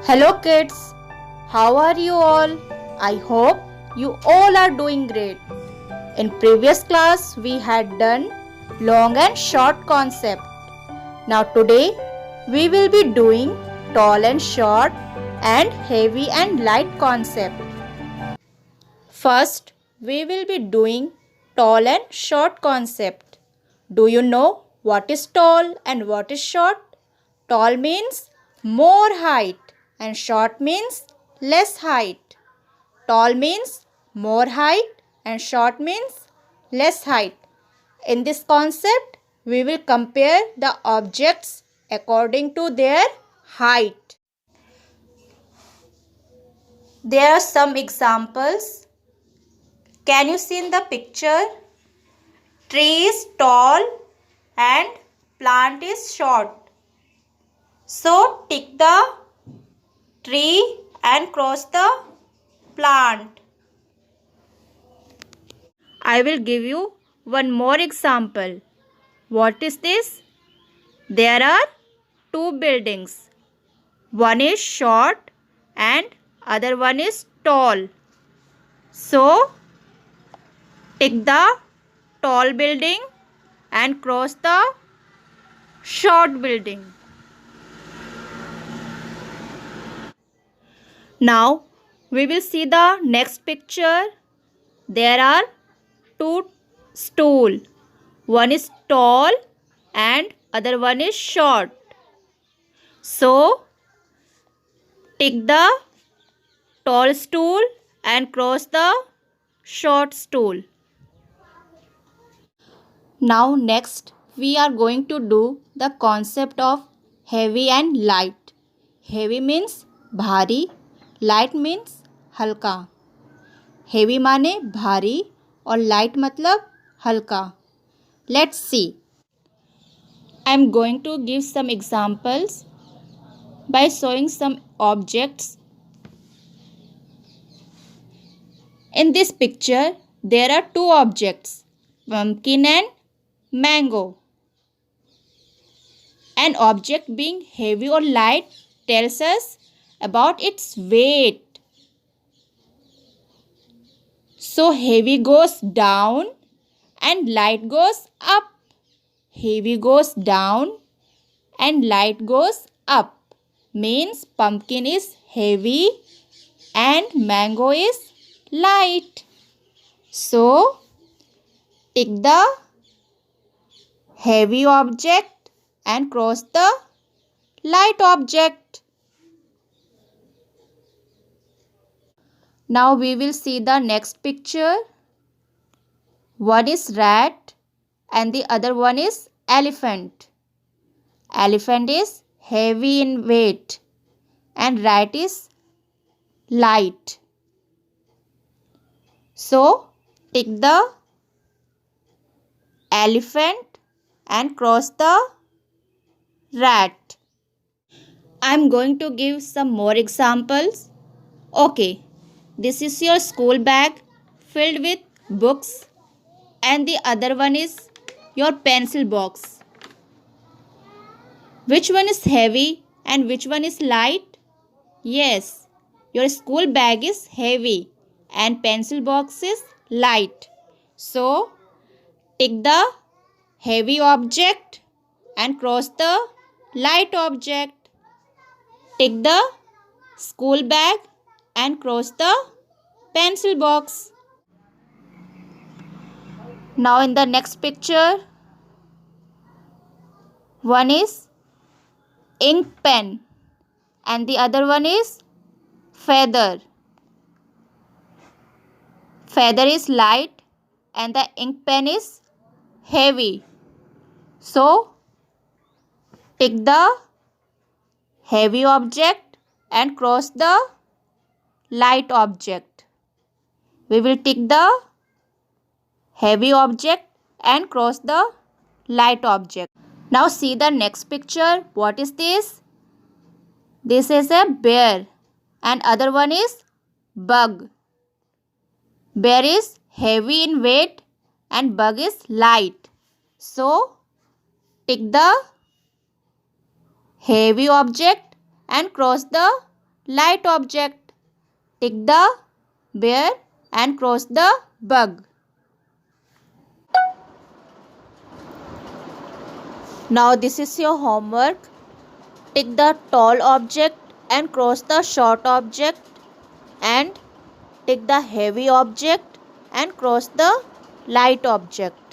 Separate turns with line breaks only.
Hello kids, how are you all? I hope you all are doing great. In previous class we had done long and short concept. Now today we will be doing tall and short and heavy and light concept. First we will be doing tall and short concept. Do you know what is tall and what is short? Tall means more height and short means less height. Tall means more height and short means less height. In this concept, we will compare the objects according to their height. There are some examples. Can you see in the picture? Tree is tall and plant is short. So, tick the tree and cross the plant. I will give you one more example. What is this? There are two buildings. One is short and other one is tall. So, tick the tall building and cross the short building. Now, we will see the next picture. There are two stools. One is tall and other one is short. So, tick the tall stool and cross the short stool. Now next we are going to do the concept of heavy and light. Heavy means भारी, light means हल्का. Heavy माने भारी और light मतलब हल्का. Let's see. I am going to give some examples by showing some objects. In this picture, there are two objects, pumpkin and mango. An object being heavy or light tells us about its weight. So, heavy goes down and light goes up. Heavy goes down and light goes up. Means pumpkin is heavy and mango is light. So, tick the heavy object and cross the light object. Now we will see the next picture. One is rat and the other one is elephant. Elephant is heavy in weight and rat is light. So, tick the elephant and cross the rat. I am going to give some more examples. Okay, this is your school bag filled with books and the other one is your pencil box. Which one is heavy and which one is light? Yes, your school bag is heavy and pencil box is light. So, tick the heavy object and cross the light object. Tick the school bag and cross the pencil box. Now in the next picture, one is ink pen and the other one is feather. Feather is light and the ink pen is heavy. So, tick the heavy object and cross the light object. We will tick the heavy object and cross the light object. Now see the next picture. What is this? This is a bear and other one is bug. Bear is heavy in weight and bug is light. So, tick the heavy object and cross the light object. Tick the bear and cross the bug. Now this is your homework. Tick the tall object and cross the short object, and tick the heavy object and cross the light object.